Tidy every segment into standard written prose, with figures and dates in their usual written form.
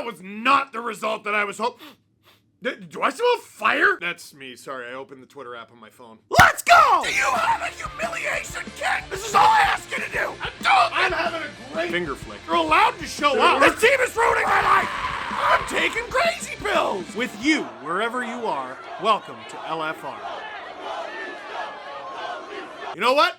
That was not the result that I was hoping. Do I smell fire? That's me. Sorry, I opened the Twitter app on my phone. Let's go! Do you have a humiliation kit? This is all I ask you to do. I'm having a great finger flick. You're allowed to show up. This team is ruining my life. I'm taking crazy pills. With you, wherever you are, welcome to LFR. You know what?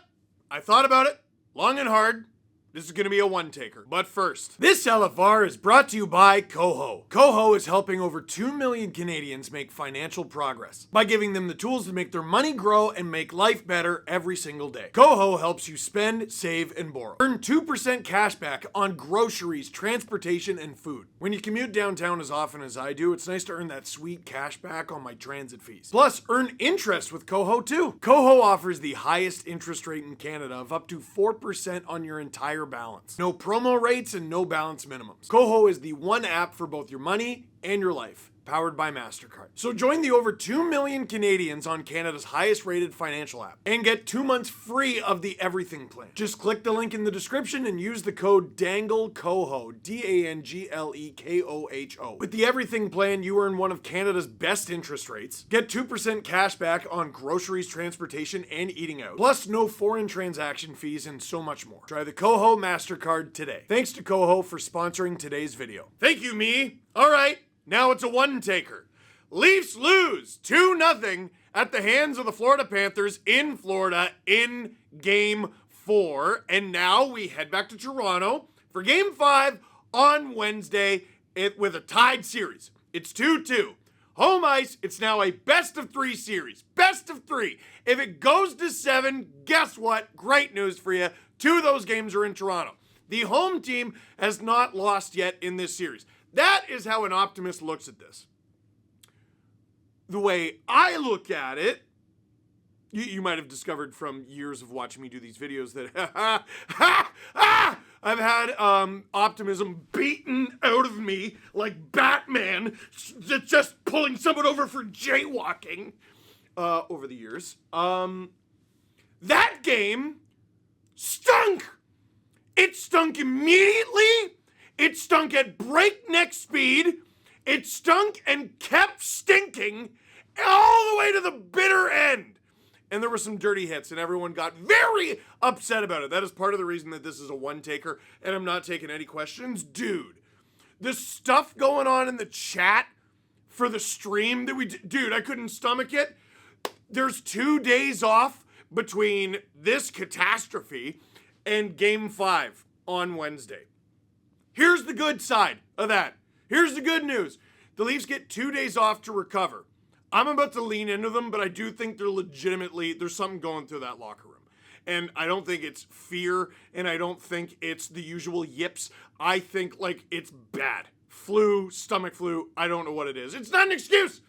I thought about it long and hard. This is going to be a one-taker. But first, this LFR is brought to you by Coho. Coho is helping over 2 million Canadians make financial progress by giving them the tools to make their money grow and make life better every single day. Coho helps you spend, save, and borrow. Earn 2% cash back on groceries, transportation, and food. When you commute downtown as often as I do, it's nice to earn that sweet cash back on my transit fees. Plus, earn interest with Coho too. Coho offers the highest interest rate in Canada of up to 4% on your entire balance. No promo rates and no balance minimums. Coho is the one app for both your money and your life, powered by MasterCard. So join the over 2 million Canadians on Canada's highest rated financial app and get 2 months free of the Everything plan. Just click the link in the description and use the code DANGLECOHO, DANGLEKOHO. With the Everything plan, you earn one of Canada's best interest rates, get 2% cash back on groceries, transportation, and eating out, plus no foreign transaction fees and so much more. Try the Coho MasterCard today. Thanks to Coho for sponsoring today's video. Thank you, me. All right. Now it's a one-taker. Leafs lose 2-0 at the hands of the Florida Panthers in Florida in Game 4. And now we head back to Toronto for Game 5 on Wednesday with a tied series. It's 2-2. Home ice, it's now a best-of-3 series. Best of 3. If it goes to 7, guess what? Great news for you. 2 of those games are in Toronto. The home team has not lost yet in this series. That is how an optimist looks at this. The way I look at it, you might have discovered from years of watching me do these videos that I've had optimism beaten out of me like Batman, just pulling someone over for jaywalking over the years. That game stunk. It stunk immediately. It stunk at breakneck speed. It stunk and kept stinking all the way to the bitter end. And there were some dirty hits, and everyone got very upset about it. That is part of the reason that this is a one-taker, and I'm not taking any questions. Dude, the stuff going on in the chat for the stream that we did, dude, I couldn't stomach it. There's 2 days off between this catastrophe and Game 5 on Wednesday. Here's the good side of that. Here's the good news. The Leafs get 2 days off to recover. I'm about to lean into them, but I do think there's something going through that locker room. And I don't think it's fear, and I don't think it's the usual yips. I think, it's bad. Flu, stomach flu, I don't know what it is. It's not an excuse.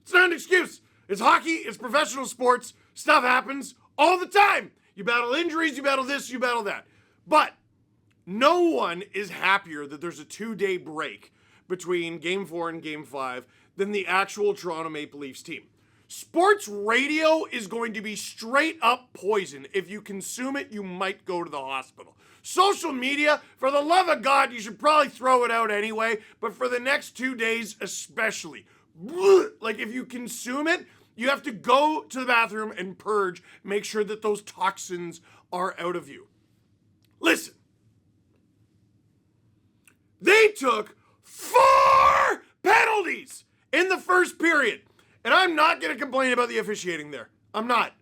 It's not an excuse. It's hockey, it's professional sports. Stuff happens all the time. You battle injuries, you battle this, you battle that. But no one is happier that there's a 2-day break between Game 4 and Game 5 than the actual Toronto Maple Leafs team. Sports radio is going to be straight up poison. If you consume it, you might go to the hospital. Social media, for the love of God, you should probably throw it out anyway, but for the next 2 days especially. If you consume it, you have to go to the bathroom and purge, make sure that those toxins are out of you. Listen. They took 4 penalties in the first period. And I'm not going to complain about the officiating there. I'm not.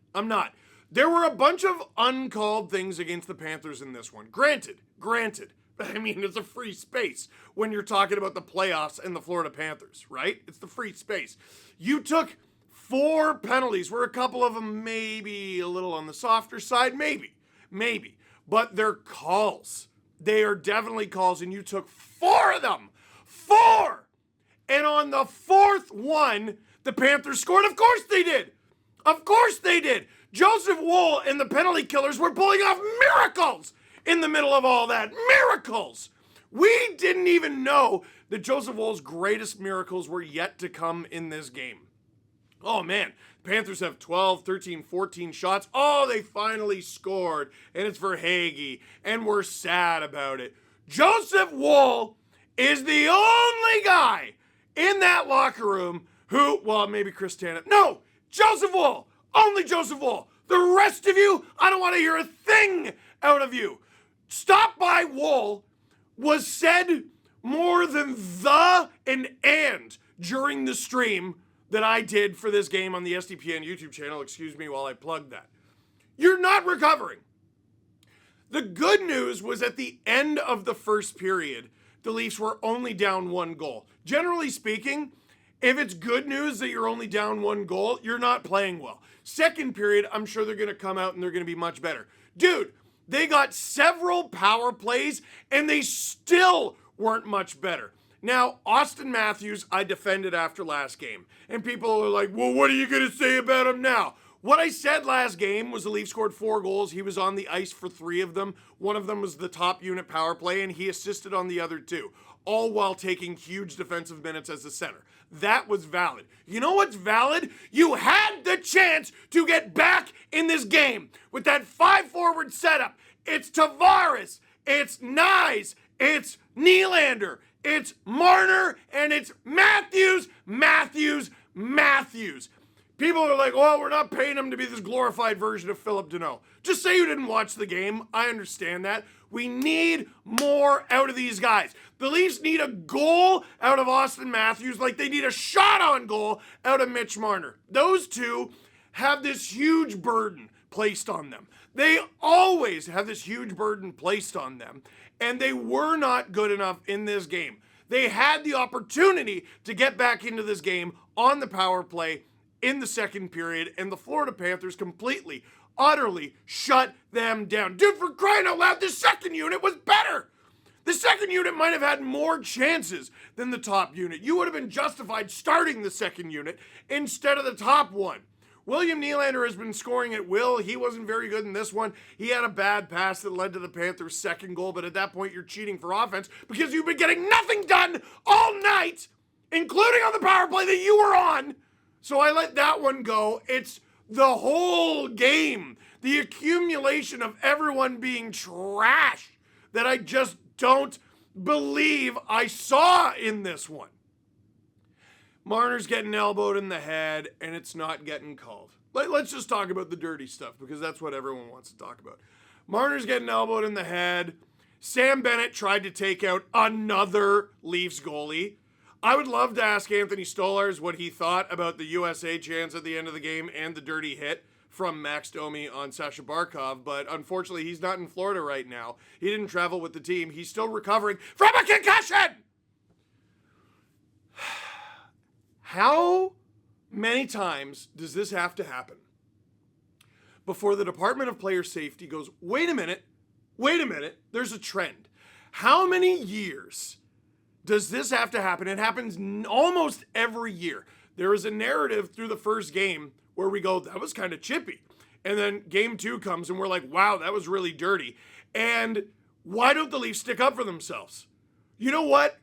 There were a bunch of uncalled things against the Panthers in this one. Granted. I mean, it's a free space when you're talking about the playoffs and the Florida Panthers, right? It's the free space. You took 4 penalties, where a couple of them maybe a little on the softer side, maybe. But they're calls. They are definitely calls, and you took 4 of them. 4! And on the 4th one, the Panthers scored. Of course they did. Joseph Woll and the penalty killers were pulling off miracles in the middle of all that. Miracles! We didn't even know that Joseph Woll's greatest miracles were yet to come in this game. Oh man, the Panthers have 12, 13, 14 shots. Oh, they finally scored, and it's for Hagee, and we're sad about it. Joseph Woll is the only guy in that locker room who, well, maybe Chris Tannen. No, Joseph Woll. Only Joseph Woll. The rest of you, I don't want to hear a thing out of you. Stop by Woll was said more than the and during the stream that I did for this game on the SDPN YouTube channel. Excuse me while I plug that. You're not recovering. The good news was at the end of the first period, the Leafs were only down 1 goal. Generally speaking, if it's good news that you're only down 1 goal, you're not playing well. Second period, I'm sure they're going to come out and they're going to be much better. Dude, they got several power plays and they still weren't much better. Now, Austin Matthews, I defended after last game. And people are like, well, what are you going to say about him now? What I said last game was the Leafs scored 4 goals. He was on the ice for 3 of them. One of them was the top unit power play, and he assisted on the other 2, all while taking huge defensive minutes as the center. That was valid. You know what's valid? You had the chance to get back in this game with that 5-forward setup. It's Tavares, it's Nyes, it's Nylander, it's Marner, and it's Matthews. People are like, well, we're not paying him to be this glorified version of Philip Deneau. Just say you didn't watch the game. I understand that. We need more out of these guys. The Leafs need a goal out of Austin Matthews like they need a shot on goal out of Mitch Marner. Those two have this huge burden placed on them. They always have this huge burden placed on them, and they were not good enough in this game. They had the opportunity to get back into this game on the power play in the second period, and the Florida Panthers completely, utterly shut them down. Dude, for crying out loud, the second unit was better. The second unit might have had more chances than the top unit. You would have been justified starting the second unit instead of the top one. William Nylander has been scoring at will. He wasn't very good in this one. He had a bad pass that led to the Panthers' second goal, but at that point you're cheating for offense because you've been getting nothing done all night, including on the power play that you were on. So I let that one go. It's the whole game, the accumulation of everyone being trash that I just don't believe I saw in this one. Marner's getting elbowed in the head, and it's not getting called. Let's just talk about the dirty stuff, because that's what everyone wants to talk about. Marner's getting elbowed in the head. Sam Bennett tried to take out another Leafs goalie. I would love to ask Anthony Stolarz what he thought about the USA chance at the end of the game and the dirty hit from Max Domi on Sasha Barkov, but unfortunately he's not in Florida right now. He didn't travel with the team. He's still recovering from a concussion! How many times does this have to happen before the Department of Player Safety goes, wait a minute, there's a trend? How many years does this have to happen? It happens almost every year. There is a narrative through the first game where we go, that was kind of chippy. And then game 2 comes and we're like, wow, that was really dirty. And why don't the Leafs stick up for themselves? You know what?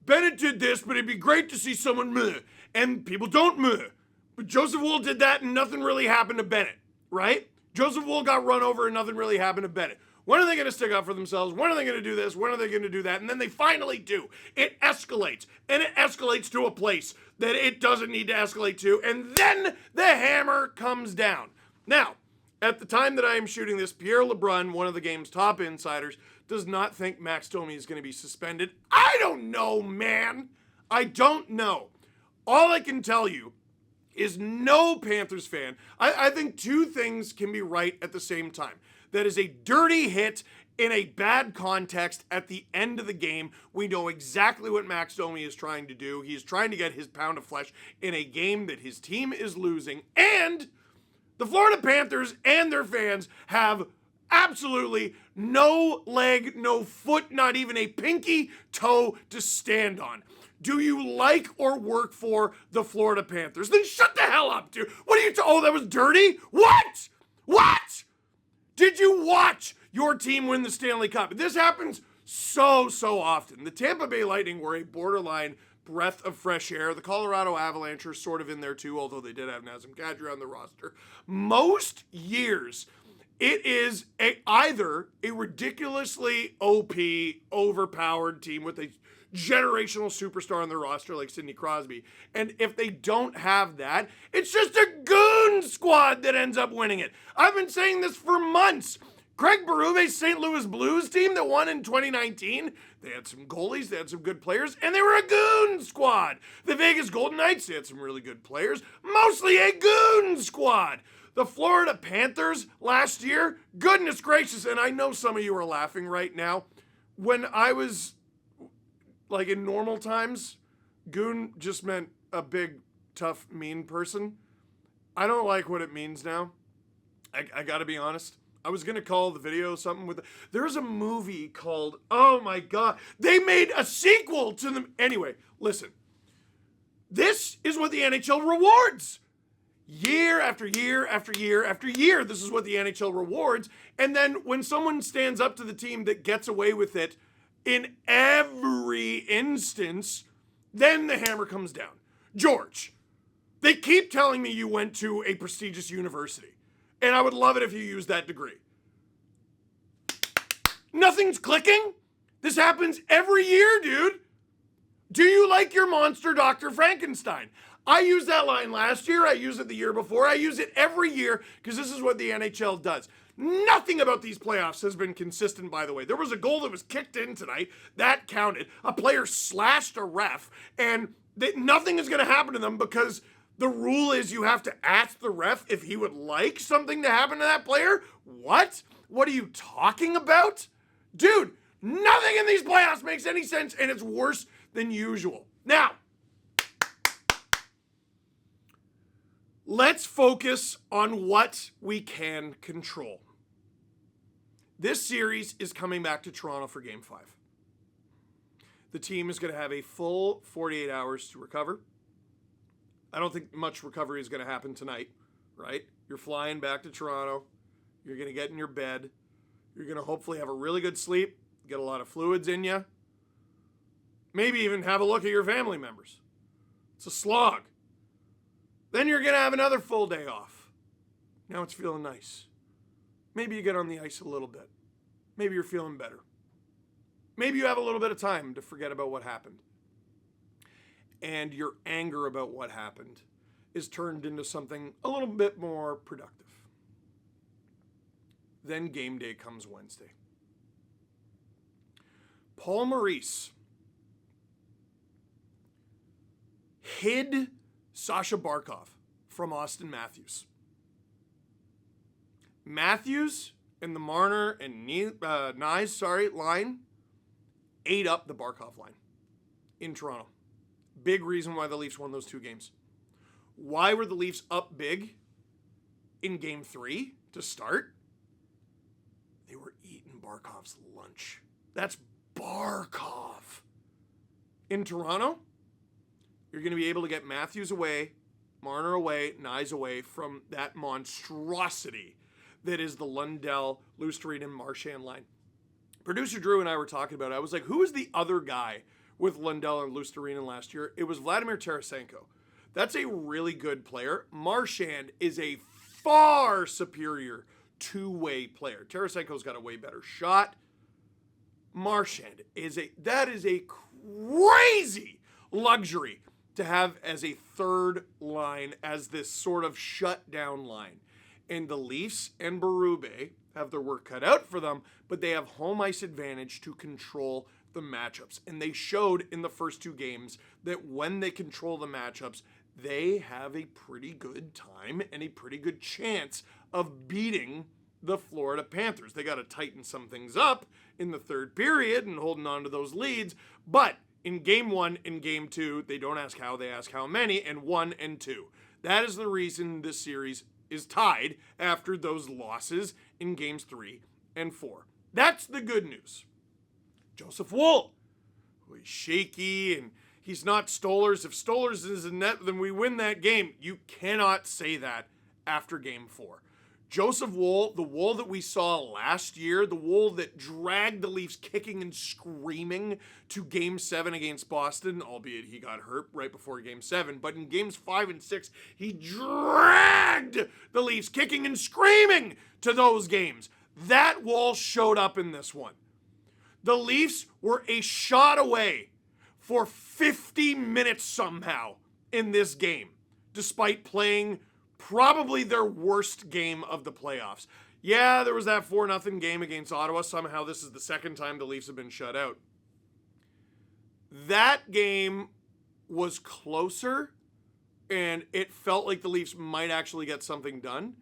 Bennett did this, but it'd be great to see someone meh. And people don't meh. But Joseph Woll did that and nothing really happened to Bennett, right? Joseph Woll got run over and nothing really happened to Bennett. When are they going to stick up for themselves? When are they going to do this? When are they going to do that? And then they finally do. It escalates. And it escalates to a place that it doesn't need to escalate to. And then the hammer comes down. Now, at the time that I am shooting this, Pierre LeBrun, one of the game's top insiders, does not think Max Domi is going to be suspended. I don't know, man. I don't know. All I can tell you is no Panthers fan. I think 2 things can be right at the same time. That is a dirty hit in a bad context at the end of the game. We know exactly what Max Domi is trying to do. He is trying to get his pound of flesh in a game that his team is losing. And the Florida Panthers and their fans have absolutely no leg, no foot, not even a pinky toe to stand on. Do you like or work for the Florida Panthers? Then shut the hell up, dude. What are you oh, that was dirty? What? Did you watch your team win the Stanley Cup? This happens so often. The Tampa Bay Lightning were a borderline breath of fresh air. The Colorado Avalanche are sort of in there too, although they did have Nazem Kadri on the roster. Most years, it is either a ridiculously OP, overpowered team with a generational superstar on their roster like Sidney Crosby. And if they don't have that, it's just a goon squad that ends up winning it. I've been saying this for months. Craig Berube's St. Louis Blues team that won in 2019, they had some goalies, they had some good players, and they were a goon squad. The Vegas Golden Knights, they had some really good players, mostly a goon squad. The Florida Panthers last year, goodness gracious, and I know some of you are laughing right now. When I was, like, in normal times, goon just meant a big, tough, mean person. I don't like what it means now. I gotta be honest. I was gonna call the video something with, there's a movie called, oh my God, they made a sequel to them. Anyway, listen, this is what the NHL rewards. Year after year after year after year, this is what the NHL rewards. And then when someone stands up to the team that gets away with it in every instance, then the hammer comes down. George, they keep telling me you went to a prestigious university. And I would love it if you used that degree. Nothing's clicking? This happens every year, dude. Do you like your monster Dr. Frankenstein? I used that line last year. I used it the year before. I use it every year because this is what the NHL does. Nothing about these playoffs has been consistent, by the way. There was a goal that was kicked in tonight. That counted. A player slashed a ref, and nothing is going to happen to them because the rule is you have to ask the ref if he would like something to happen to that player? What? What are you talking about? Dude, nothing in these playoffs makes any sense, and it's worse than usual. Now, let's focus on what we can control. This series is coming back to Toronto for Game 5. The team is going to have a full 48 hours to recover. I don't think much recovery is going to happen tonight, right? You're flying back to Toronto. You're going to get in your bed. You're going to hopefully have a really good sleep, get a lot of fluids in you. Maybe even have a look at your family members. It's a slog. Then you're going to have another full day off. Now it's feeling nice. Maybe you get on the ice a little bit. Maybe you're feeling better. Maybe you have a little bit of time to forget about what happened. And your anger about what happened is turned into something a little bit more productive. Then game day comes Wednesday. Paul Maurice hid Sasha Barkov from Austin Matthews. Matthews and the Marner and Nyes line ate up the Barkov line in Toronto. Big reason why the Leafs won those two games. Why were the Leafs up big in Game 3 to start? They were eating Barkov's lunch. That's Barkov. In Toronto, you're going to be able to get Matthews away, Marner away, Nyes away from that monstrosity that is the Lundell, Luostarinen, Marchand line. Producer Drew and I were talking about it. I was like, who is the other guy with Lundell and Luostarinen last year? It was Vladimir Tarasenko. That's a really good player. Marchand is a far superior two-way player. Tarasenko's got a way better shot. Marchand is a crazy luxury to have as a third line, as this sort of shutdown line. And the Leafs and Berube have their work cut out for them, but they have home ice advantage to control the matchups. And they showed in the first two games that when they control the matchups, they have a pretty good time and a pretty good chance of beating the Florida Panthers. They got to tighten some things up in the third period and holding on to those leads. But in Game 1 and Game 2, they don't ask how, they ask how many, and 1 and 2. That is the reason this series is tied after those losses in Games 3 and 4. That's the good news. Joseph Woll, who is shaky and he's not Stolarz. If Stolarz is in net, then we win that game. You cannot say that after Game 4. Joseph Woll, the Woll that we saw last year, the Woll that dragged the Leafs kicking and screaming to Game 7 against Boston, albeit he got hurt right before Game 7, but in Games 5 and 6, he dragged the Leafs kicking and screaming to those games. That Woll showed up in this one. The Leafs were a shot away for 50 minutes somehow in this game, despite playing probably their worst game of the playoffs. Yeah, there was that 4-0 game against Ottawa. Somehow this is the second time the Leafs have been shut out. That game was closer, and it felt like the Leafs might actually get something done.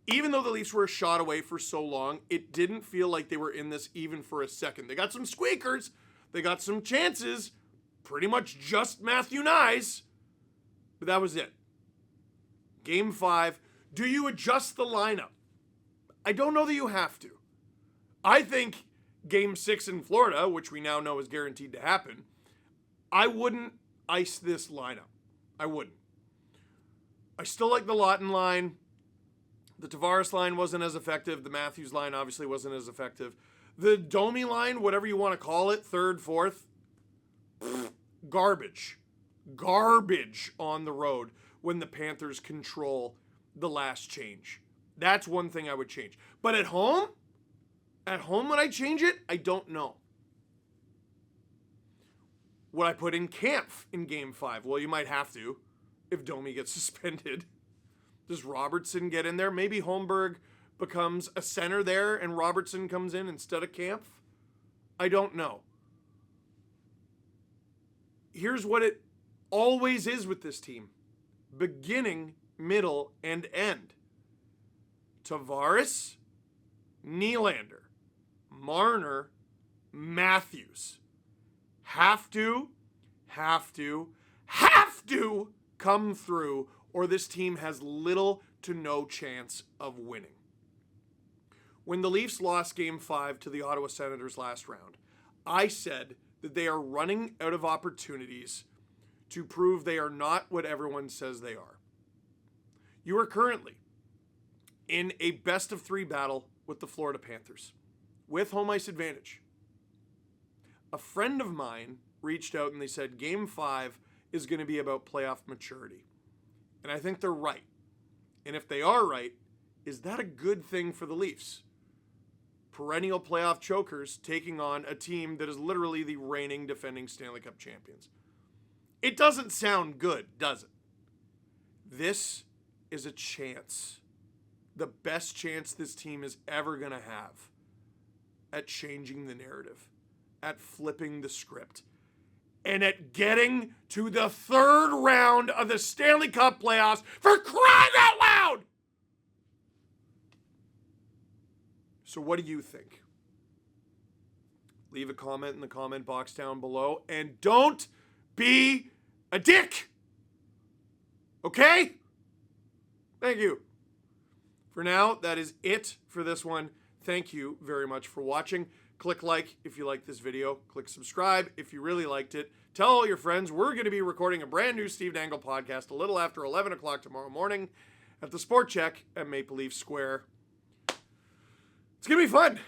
Even though the Leafs were a shot away for so long, it didn't feel like they were in this even for a second. They got some squeakers. They got some chances. Pretty much just Matthew Nyes. But that was it. Game 5. Do you adjust the lineup? I don't know that you have to. I think Game 6 in Florida, which we now know is guaranteed to happen, I wouldn't ice this lineup. I wouldn't. I still like the Lawton line. The Tavares line wasn't as effective. The Matthews line obviously wasn't as effective. The Domi line, whatever you want to call it, third, fourth, garbage. Garbage on the road when the Panthers control the last change. That's one thing I would change. But at home would I change it? I don't know. Would I put in Kampf in Game 5? Well, you might have to if Domi gets suspended. Does Robertson get in there? Maybe Holmberg becomes a center there and Robertson comes in instead of Kampf? I don't know. Here's what it always is with this team. Beginning, middle, and end. Tavares, Nylander, Marner, Matthews. Have to come through, or this team has little to no chance of winning. When the Leafs lost Game 5 to the Ottawa Senators last round, I said that they are running out of opportunities to prove they are not what everyone says they are. You are currently in a best-of-3 battle with the Florida Panthers, with home ice advantage. A friend of mine reached out and they said Game 5 is going to be about playoff maturity. And I think they're right. And if they are right, is that a good thing for the Leafs? Perennial playoff chokers taking on a team that is literally the reigning defending Stanley Cup champions. It doesn't sound good, does it? This is a chance. The best chance this team is ever going to have at changing the narrative, at flipping the script, and at getting to the third round of the Stanley Cup playoffs for crying out loud! So what do you think? Leave a comment in the comment box down below, and don't be a dick! Okay? Thank you. For now, that is it for this one. Thank you very much for watching. Click like if you liked this video. Click subscribe if you really liked it. Tell all your friends we're going to be recording a brand new Steve Dangle podcast a little after 11 o'clock tomorrow morning at the Sport Check at Maple Leaf Square. It's going to be fun.